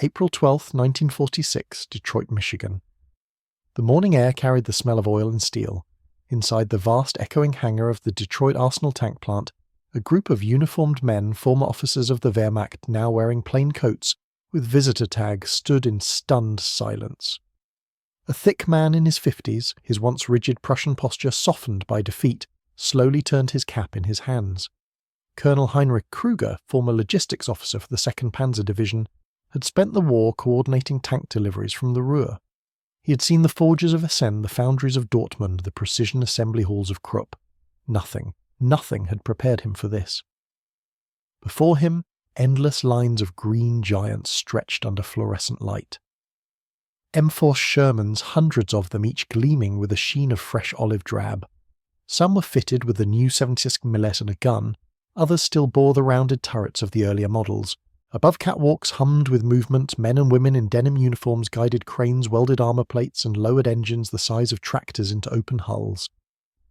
April 12, 1946, Detroit, Michigan. The morning air carried the smell of oil and steel. Inside the vast echoing hangar of the Detroit Arsenal tank plant, a group of uniformed men, former officers of the Wehrmacht now wearing plain coats, with visitor tags, stood in stunned silence. A thick man in his 50s, his once rigid Prussian posture softened by defeat, slowly turned his cap in his hands. Colonel Heinrich Kruger, former logistics officer for the 2nd Panzer Division, had spent the war coordinating tank deliveries from the Ruhr. He had seen the forges of Essen, the foundries of Dortmund, the precision assembly halls of Krupp. Nothing had prepared him for this. Before him, endless lines of green giants stretched under fluorescent light. M4 Shermans, hundreds of them, each gleaming with a sheen of fresh olive drab. Some were fitted with the new 76 millet and a gun, others still bore the rounded turrets of the earlier models. Above catwalks hummed with movement, men and women in denim uniforms guided cranes, welded armour plates, and lowered engines the size of tractors into open hulls.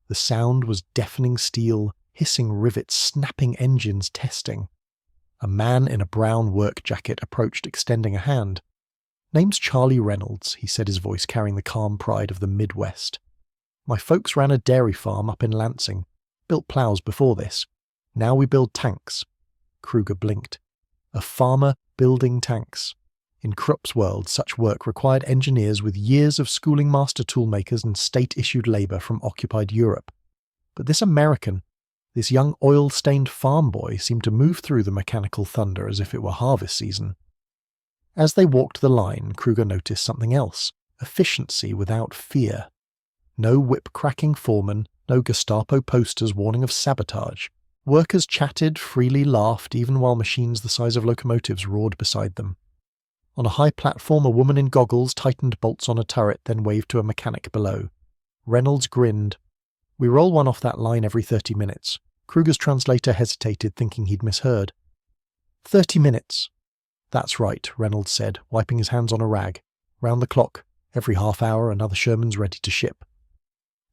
The sound was deafening steel, hissing rivets, snapping engines, testing. A man in a brown work jacket approached, extending a hand. "Name's Charlie Reynolds," he said, his voice carrying the calm pride of the Midwest. "My folks ran a dairy farm up in Lansing. Built plows before this. Now we build tanks." Kruger blinked. A farmer building tanks. In Krupp's world, such work required engineers with years of schooling master toolmakers and state-issued labour from occupied Europe. But this American, this young oil-stained farm boy, seemed to move through the mechanical thunder as if it were harvest season. As they walked the line, Kruger noticed something else: efficiency without fear. No whip-cracking foreman, no Gestapo posters warning of sabotage. Workers chatted, freely laughed, even while machines the size of locomotives roared beside them. On a high platform, a woman in goggles tightened bolts on a turret, then waved to a mechanic below. Reynolds grinned. "We roll one off that line every 30 minutes. Kruger's translator hesitated, thinking he'd misheard. 30 minutes. "That's right," Reynolds said, wiping his hands on a rag. "Round the clock. Every half hour, another Sherman's ready to ship."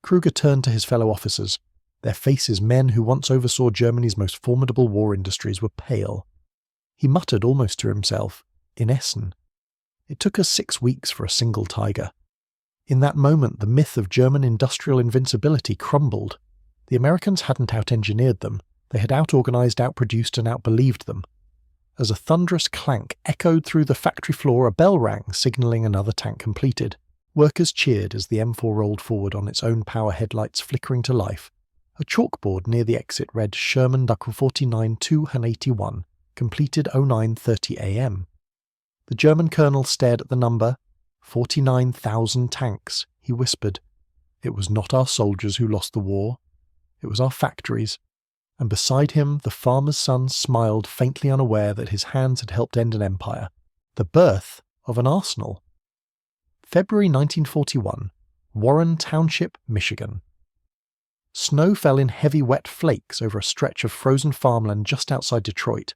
Kruger turned to his fellow officers. Their faces, men who once oversaw Germany's most formidable war industries, were pale. He muttered almost to himself, "In Essen. It took us 6 weeks for a single Tiger." In that moment, the myth of German industrial invincibility crumbled. The Americans hadn't out-engineered them. They had out-organized, out-produced, and out-believed them. As a thunderous clank echoed through the factory floor, a bell rang, signaling another tank completed. Workers cheered as the M4 rolled forward on its own power headlights flickering to life. A chalkboard near the exit read Sherman Duckle 49-281, completed 09:30 a.m. The German colonel stared at the number. 49,000 tanks, he whispered. It was not our soldiers who lost the war. It was our factories. And beside him, the farmer's son smiled, faintly unaware that his hands had helped end an empire. The birth of an arsenal. February 1941, Warren Township, Michigan. Snow fell in heavy wet flakes over a stretch of frozen farmland just outside Detroit.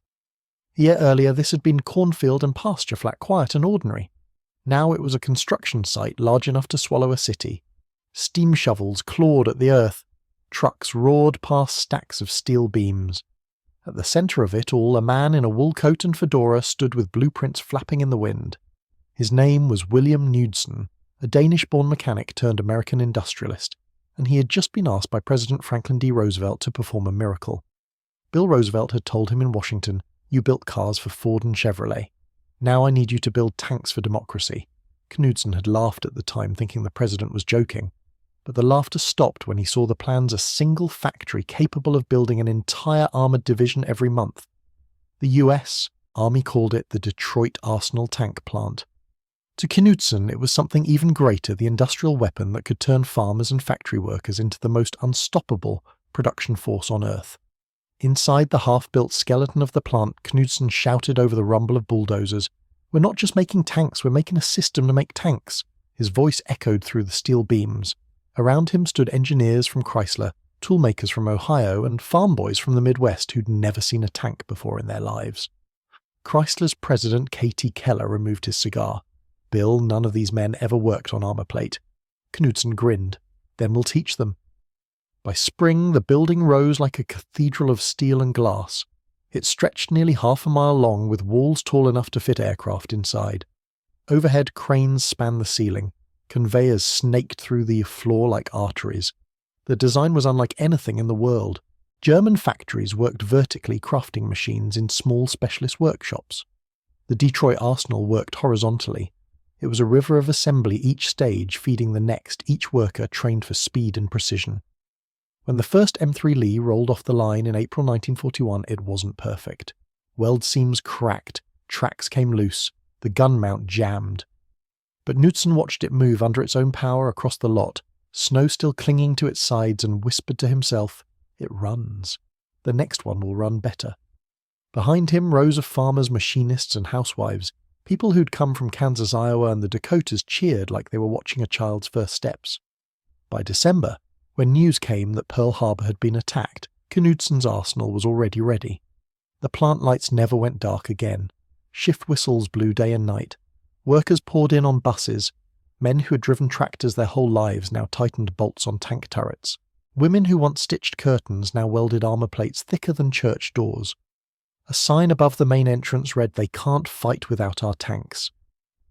A year earlier, this had been cornfield and pasture flat, quiet and ordinary. Now it was a construction site large enough to swallow a city. Steam shovels clawed at the earth. Trucks roared past stacks of steel beams. At the centre of it all, a man in a wool coat and fedora stood with blueprints flapping in the wind. His name was William Knudsen, a Danish-born mechanic turned American industrialist, and he had just been asked by President Franklin D. Roosevelt to perform a miracle. Bill Roosevelt had told him in Washington, "You built cars for Ford and Chevrolet. Now I need you to build tanks for democracy." Knudsen had laughed at the time, thinking the president was joking. But the laughter stopped when he saw the plans of a single factory capable of building an entire armoured division every month. The US Army called it the Detroit Arsenal Tank Plant. To Knudsen, it was something even greater, the industrial weapon that could turn farmers and factory workers into the most unstoppable production force on Earth. Inside the half-built skeleton of the plant, Knudsen shouted over the rumble of bulldozers, "We're not just making tanks, we're making a system to make tanks." His voice echoed through the steel beams. Around him stood engineers from Chrysler, toolmakers from Ohio, and farm boys from the Midwest who'd never seen a tank before in their lives. Chrysler's president, K.T. Keller, removed his cigar. "Bill, none of these men ever worked on armour plate." Knudsen grinned. "Then we'll teach them." By spring, the building rose like a cathedral of steel and glass. It stretched nearly half a mile long with walls tall enough to fit aircraft inside. Overhead cranes spanned the ceiling. Conveyors snaked through the floor like arteries. The design was unlike anything in the world. German factories worked vertically, crafting machines in small specialist workshops. The Detroit Arsenal worked horizontally. It was a river of assembly, each stage feeding the next, each worker trained for speed and precision. When the first M3 Lee rolled off the line in April 1941, it wasn't perfect. Weld seams cracked, tracks came loose, the gun mount jammed. But Knudsen watched it move under its own power across the lot, snow still clinging to its sides, and whispered to himself, "It runs. The next one will run better." Behind him, rows of farmers, machinists, and housewives, people who'd come from Kansas, Iowa, and the Dakotas cheered like they were watching a child's first steps. By December, when news came that Pearl Harbor had been attacked, Knudsen's arsenal was already ready. The plant lights never went dark again. Shift whistles blew day and night. Workers poured in on buses. Men who had driven tractors their whole lives now tightened bolts on tank turrets. Women who once stitched curtains now welded armor plates thicker than church doors. A sign above the main entrance read, "They can't fight without our tanks."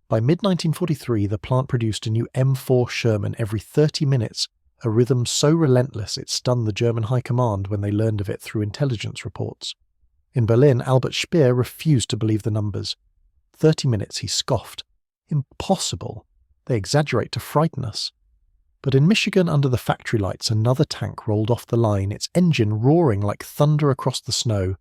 By mid-1943, the plant produced a new M4 Sherman every 30 minutes, a rhythm so relentless it stunned the German high command when they learned of it through intelligence reports. In Berlin, Albert Speer refused to believe the numbers. 30 minutes, he scoffed. Impossible. They exaggerate to frighten us. But in Michigan, under the factory lights, another tank rolled off the line, its engine roaring like thunder across the snow,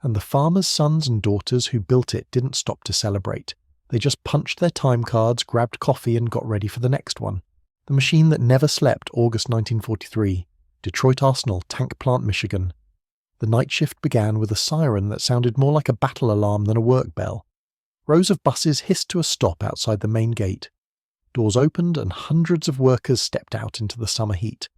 and the farmers' sons and daughters who built it didn't stop to celebrate. They just punched their time cards, grabbed coffee, and got ready for the next one. The machine that never slept, August 1943, Detroit Arsenal, Tank Plant, Michigan. The night shift began with a siren that sounded more like a battle alarm than a work bell. Rows of buses hissed to a stop outside the main gate. Doors opened and hundreds of workers stepped out into the summer heat.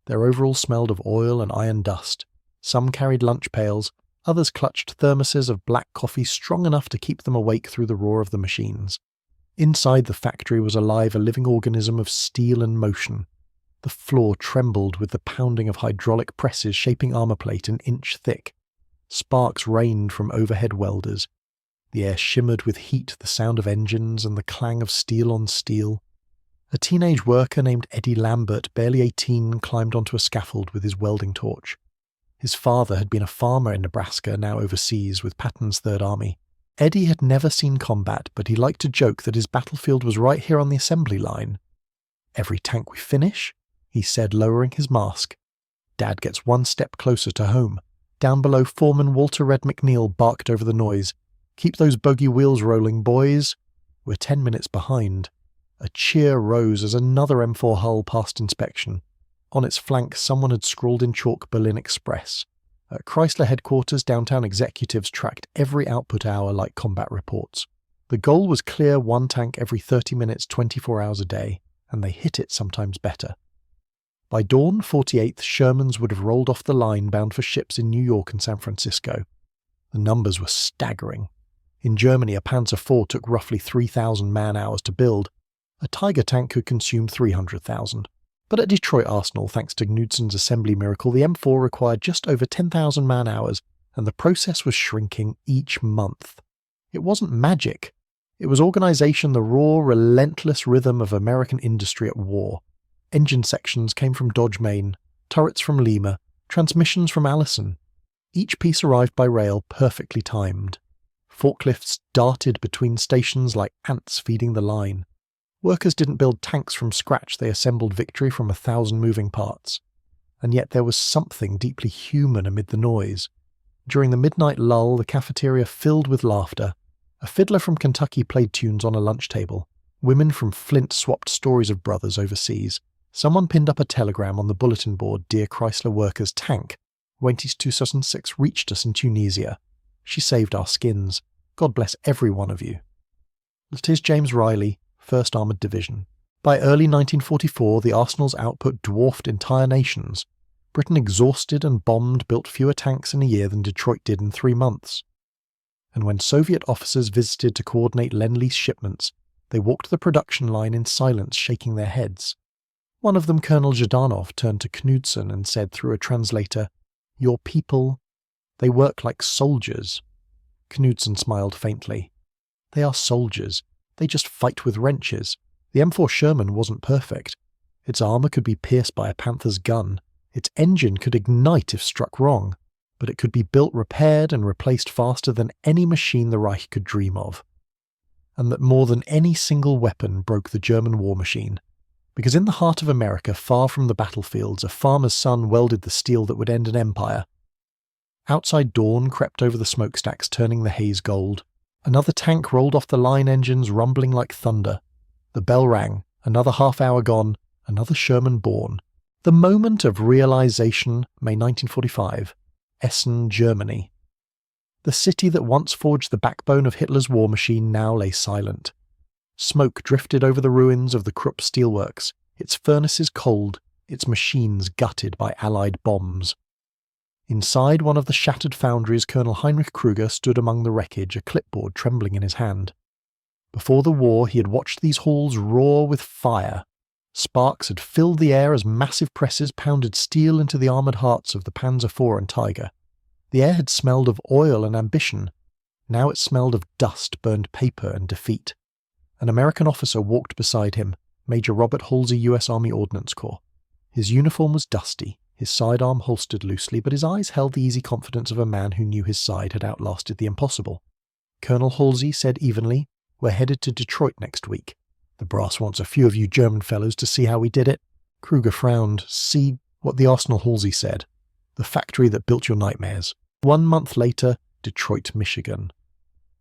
Their overalls smelled of oil and iron dust. Some carried lunch pails, others clutched thermoses of black coffee strong enough to keep them awake through the roar of the machines. Inside the factory was alive, a living organism of steel and motion. The floor trembled with the pounding of hydraulic presses shaping armor plate an inch thick. Sparks rained from overhead welders. The air shimmered with heat, the sound of engines, and the clang of steel on steel. A teenage worker named Eddie Lambert, barely 18, climbed onto a scaffold with his welding torch. His father had been a farmer in Nebraska, now overseas with Patton's Third Army. Eddie had never seen combat, but he liked to joke that his battlefield was right here on the assembly line. "Every tank we finish," he said, lowering his mask, "Dad gets one step closer to home." Down below, Foreman Walter Red McNeil barked over the noise. "Keep those buggy wheels rolling, boys." We're 10 minutes behind. A cheer rose as another M4 hull passed inspection. On its flank, someone had scrawled in chalk "Berlin Express." At Chrysler headquarters, downtown executives tracked every output hour like combat reports. The goal was clear one tank every 30 minutes, 24 hours a day, and they hit it sometimes better. By dawn, 48th Shermans would have rolled off the line bound for ships in New York and San Francisco. The numbers were staggering. In Germany, a Panzer IV took roughly 3,000 man-hours to build. A Tiger tank could consume 300,000. But at Detroit Arsenal, thanks to Knudsen's assembly miracle, the M4 required just over 10,000 man-hours, and the process was shrinking each month. It wasn't magic. It was organization, the raw, relentless rhythm of American industry at war. Engine sections came from Dodge, Maine, turrets from Lima, transmissions from Allison. Each piece arrived by rail, perfectly timed. Forklifts darted between stations like ants feeding the line. Workers didn't build tanks from scratch, they assembled victory from 1,000 moving parts. And yet there was something deeply human amid the noise. During the midnight lull, the cafeteria filled with laughter. A fiddler from Kentucky played tunes on a lunch table. Women from Flint swapped stories of brothers overseas. Someone pinned up a telegram on the bulletin board, "Dear Chrysler Workers Tank. Wendy's 2006 reached us in Tunisia. She saved our skins. God bless every one of you." That is James Riley, 1st Armoured Division. By early 1944, the Arsenal's output dwarfed entire nations. Britain, exhausted and bombed, built fewer tanks in a year than Detroit did in 3 months. And when Soviet officers visited to coordinate Lend-Lease shipments, they walked the production line in silence, shaking their heads. One of them, Colonel Zhdanov, turned to Knudsen and said through a translator, "Your people They work like soldiers." Knudsen smiled faintly. "They are soldiers. They just fight with wrenches. The M4 Sherman wasn't perfect. Its armor could be pierced by a Panther's gun. Its engine could ignite if struck wrong. But it could be built, repaired, and replaced faster than any machine the Reich could dream of. And that more than any single weapon broke the German war machine. Because in the heart of America, far from the battlefields, a farmer's son welded the steel that would end an empire." Outside dawn crept over the smokestacks, turning the haze gold. Another tank rolled off the line engines, rumbling like thunder. The bell rang, another half-hour gone, another Sherman born. The moment of realization, May 1945. Essen, Germany. The city that once forged the backbone of Hitler's war machine now lay silent. Smoke drifted over the ruins of the Krupp steelworks, its furnaces cold, its machines gutted by Allied bombs. Inside one of the shattered foundries, Colonel Heinrich Krüger stood among the wreckage, a clipboard trembling in his hand. Before the war, he had watched these halls roar with fire. Sparks had filled the air as massive presses pounded steel into the armoured hearts of the Panzer IV and Tiger. The air had smelled of oil and ambition. Now it smelled of dust, burned paper, and defeat. An American officer walked beside him, Major Robert Halsey, U.S. Army Ordnance Corps. His uniform was dusty, his sidearm holstered loosely, but his eyes held the easy confidence of a man who knew his side had outlasted the impossible. Colonel Halsey said evenly, "We're headed to Detroit next week. The brass wants a few of you German fellows to see how we did it." Krüger frowned. "See what the Arsenal," Halsey said. "The factory that built your nightmares." 1 month later, Detroit, Michigan.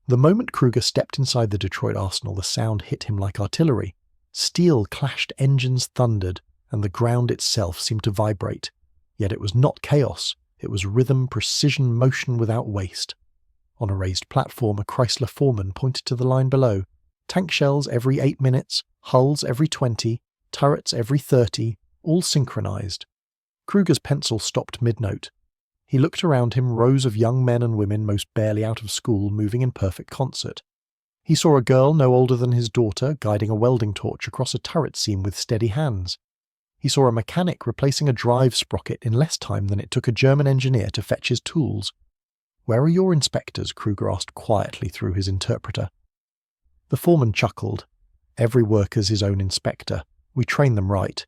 The moment Krüger stepped inside the Detroit Arsenal, the sound hit him like artillery. Steel clashed, engines thundered, and the ground itself seemed to vibrate. Yet it was not chaos. It was rhythm, precision, motion without waste. On a raised platform, a Chrysler foreman pointed to the line below. Tank shells every 8 minutes, hulls every 20, turrets every 30, all synchronized. Krüger's pencil stopped mid-note. He looked around him, rows of young men and women most barely out of school moving in perfect concert. He saw a girl no older than his daughter guiding a welding torch across a turret seam with steady hands. He saw a mechanic replacing a drive sprocket in less time than it took a German engineer to fetch his tools. "Where are your inspectors?" Krüger asked quietly through his interpreter. The foreman chuckled. "Every worker's his own inspector. We train them right."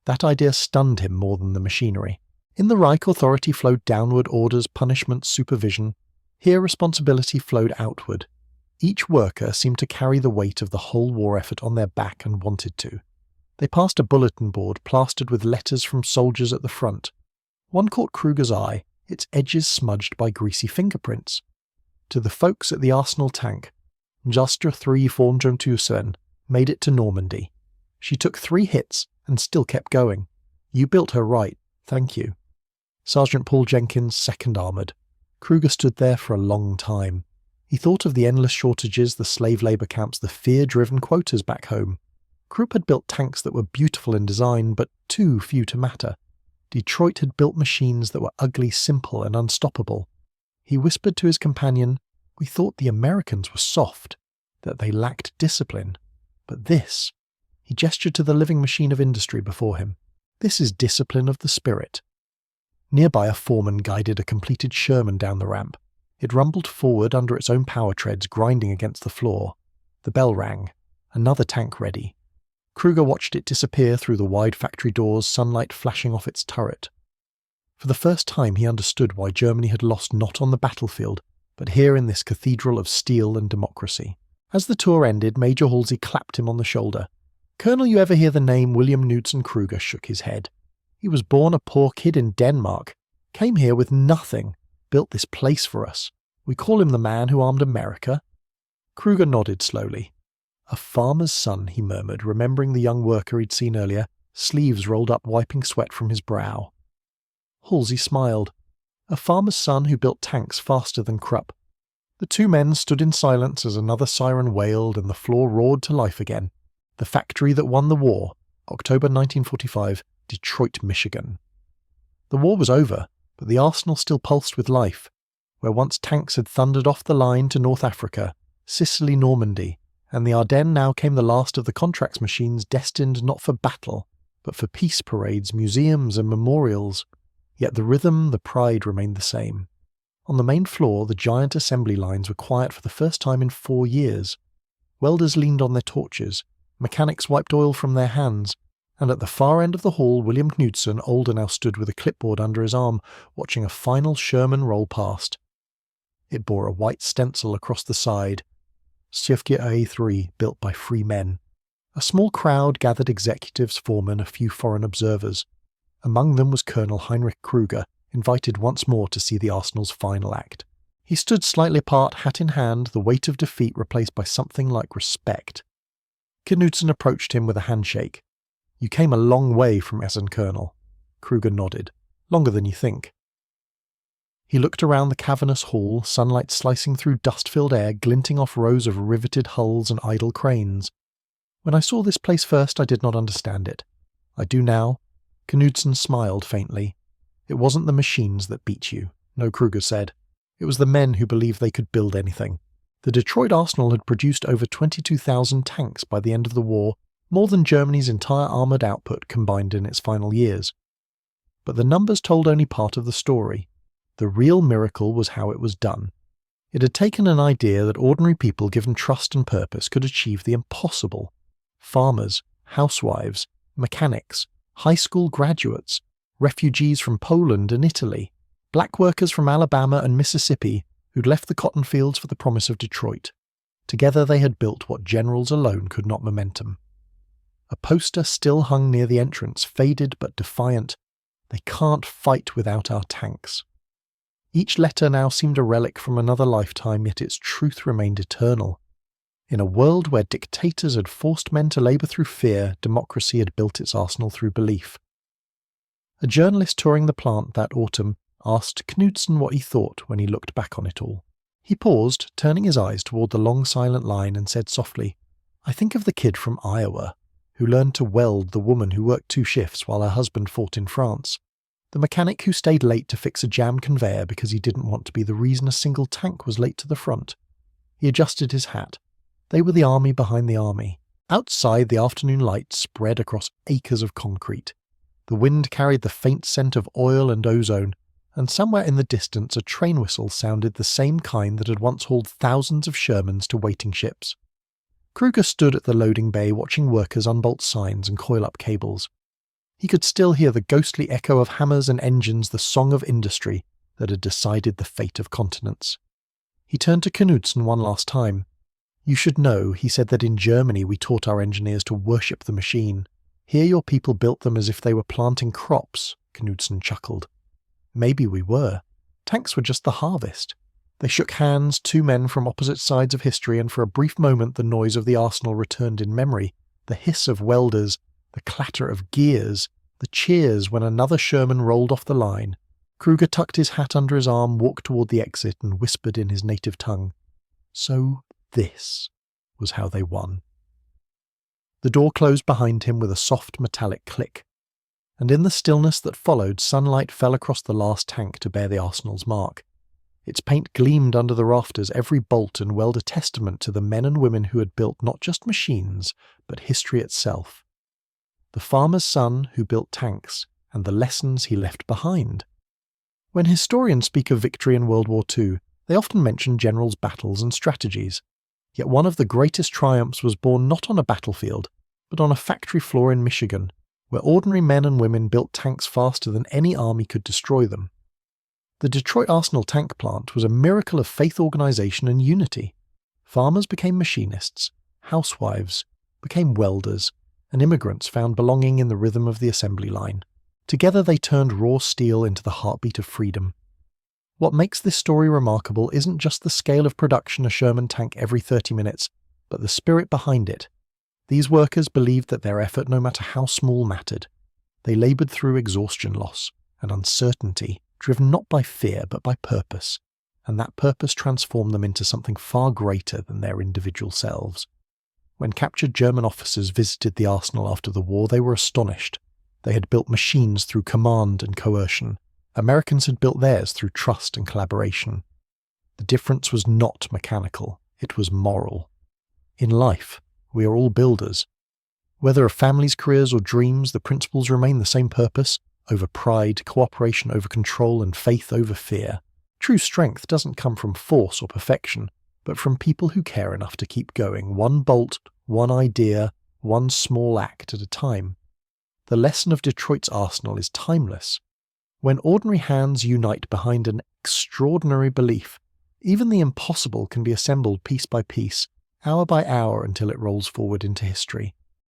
That idea stunned him more than the machinery. In the Reich, authority flowed downward, orders, punishments, supervision. Here responsibility flowed outward. Each worker seemed to carry the weight of the whole war effort on their back and wanted to. They passed a bulletin board plastered with letters from soldiers at the front. One caught Krüger's eye, its edges smudged by greasy fingerprints. "To the folks at the Arsenal tank, Justra 3 von Tusen made it to Normandy. She took 3 hits and still kept going. You built her right, thank you." Sergeant Paul Jenkins, 2nd Armoured. Krüger stood there for a long time. He thought of the endless shortages, the slave labour camps, the fear-driven quotas back home. Krupp had built tanks that were beautiful in design, but too few to matter. Detroit had built machines that were ugly, simple, and unstoppable. He whispered to his companion, "We thought the Americans were soft, that they lacked discipline. But this," he gestured to the living machine of industry before him, "this is discipline of the spirit." Nearby, a foreman guided a completed Sherman down the ramp. It rumbled forward under its own power treads, grinding against the floor. The bell rang. Another tank ready. Krüger watched it disappear through the wide factory doors, sunlight flashing off its turret. For the first time he understood why Germany had lost not on the battlefield, but here in this cathedral of steel and democracy. As the tour ended, Major Halsey clapped him on the shoulder. "Colonel, you ever hear the name William Knudsen?" Krüger shook his head. "He was born a poor kid in Denmark, came here with nothing, built this place for us. We call him the man who armed America." Krüger nodded slowly. "A farmer's son," he murmured, remembering the young worker he'd seen earlier, sleeves rolled up, wiping sweat from his brow. Halsey smiled. "A farmer's son who built tanks faster than Krupp." The 2 men stood in silence as another siren wailed and the floor roared to life again. The factory that won the war, October 1945, Detroit, Michigan. The war was over, but the arsenal still pulsed with life. Where once tanks had thundered off the line to North Africa, Sicily, Normandy, and the Ardennes, now came the last of the contracts machines destined not for battle, but for peace parades, museums, and memorials. Yet the rhythm, the pride remained the same. On the main floor, the giant assembly lines were quiet for the first time in 4 years. Welders leaned on their torches, mechanics wiped oil from their hands, and at the far end of the hall, William Knudsen, older now, stood with a clipboard under his arm, watching a final Sherman roll past. It bore a white stencil across the side, Sjefke A3, built by free men. A small crowd gathered, executives, foremen, a few foreign observers. Among them was Colonel Heinrich Kruger, invited once more to see the Arsenal's final act. He stood slightly apart, hat in hand, the weight of defeat replaced by something like respect. Knudsen approached him with a handshake. "You came a long way from Essen, Colonel." Kruger nodded. "Longer than you think." He looked around the cavernous hall, sunlight slicing through dust-filled air, glinting off rows of riveted hulls and idle cranes. "When I saw this place first, I did not understand it. I do now." Knudsen smiled faintly. "It wasn't the machines that beat you," no, Kruger said. "It was the men who believed they could build anything. The Detroit Arsenal had produced over 22,000 tanks by the end of the war, more than Germany's entire armoured output combined in its final years. But the numbers told only part of the story. The real miracle was how it was done. It had taken an idea that ordinary people given trust and purpose could achieve the impossible. Farmers, housewives, mechanics, high school graduates, refugees from Poland and Italy, black workers from Alabama and Mississippi who'd left the cotton fields for the promise of Detroit. Together they had built what generals alone could not momentum. A poster still hung near the entrance, faded but defiant. "They can't fight without our tanks." Each letter now seemed a relic from another lifetime, yet its truth remained eternal. In a world where dictators had forced men to labour through fear, democracy had built its arsenal through belief. A journalist touring the plant that autumn asked Knudsen what he thought when he looked back on it all. He paused, turning his eyes toward the long silent line, and said softly, "I think of the kid from Iowa, who learned to weld, the woman who worked 2 shifts while her husband fought in France, the mechanic who stayed late to fix a jammed conveyor because he didn't want to be the reason a single tank was late to the front." He adjusted his hat. They were the army behind the army. Outside, the afternoon light spread across acres of concrete. The wind carried the faint scent of oil and ozone, and somewhere in the distance a train whistle sounded the same kind that had once hauled thousands of Shermans to waiting ships. Kruger stood at the loading bay watching workers unbolt signs and coil up cables. He could still hear the ghostly echo of hammers and engines, the song of industry that had decided the fate of continents. He turned to Knudsen one last time. "You should know," he said, "that in Germany we taught our engineers to worship the machine. Here your people built them as if they were planting crops." Knudsen chuckled. "Maybe we were. Tanks were just the harvest." They shook hands, 2 men from opposite sides of history, and for a brief moment the noise of the arsenal returned in memory, the hiss of welders, the clatter of gears, the cheers when another Sherman rolled off the line. Kruger tucked his hat under his arm, walked toward the exit, and whispered in his native tongue, "So this was how they won." The door closed behind him with a soft metallic click, and in the stillness that followed, sunlight fell across the last tank to bear the arsenal's mark. Its paint gleamed under the rafters, every bolt and weld a testament to the men and women who had built not just machines, but history itself. The farmer's son who built tanks, and the lessons he left behind. When historians speak of victory in World War II, they often mention generals' battles and strategies. Yet one of the greatest triumphs was born not on a battlefield, but on a factory floor in Michigan, where ordinary men and women built tanks faster than any army could destroy them. The Detroit Arsenal tank plant was a miracle of faith organization and unity. Farmers became machinists, housewives became welders, and immigrants found belonging in the rhythm of the assembly line. Together they turned raw steel into the heartbeat of freedom. What makes this story remarkable isn't just the scale of production, a Sherman tank every 30 minutes, but the spirit behind it. These workers believed that their effort, no matter how small, mattered. They laboured through exhaustion loss and uncertainty, driven not by fear but by purpose, and that purpose transformed them into something far greater than their individual selves. When captured German officers visited the arsenal after the war, they were astonished. They had built machines through command and coercion. Americans had built theirs through trust and collaboration. The difference was not mechanical, it was moral. In life, we are all builders. Whether of families, careers, or dreams, the principles remain the same: purpose over pride, cooperation over control, and faith over fear. True strength doesn't come from force or perfection, but from people who care enough to keep going, one bolt, one idea, one small act at a time. The lesson of Detroit's arsenal is timeless. When ordinary hands unite behind an extraordinary belief, even the impossible can be assembled piece by piece, hour by hour until it rolls forward into history.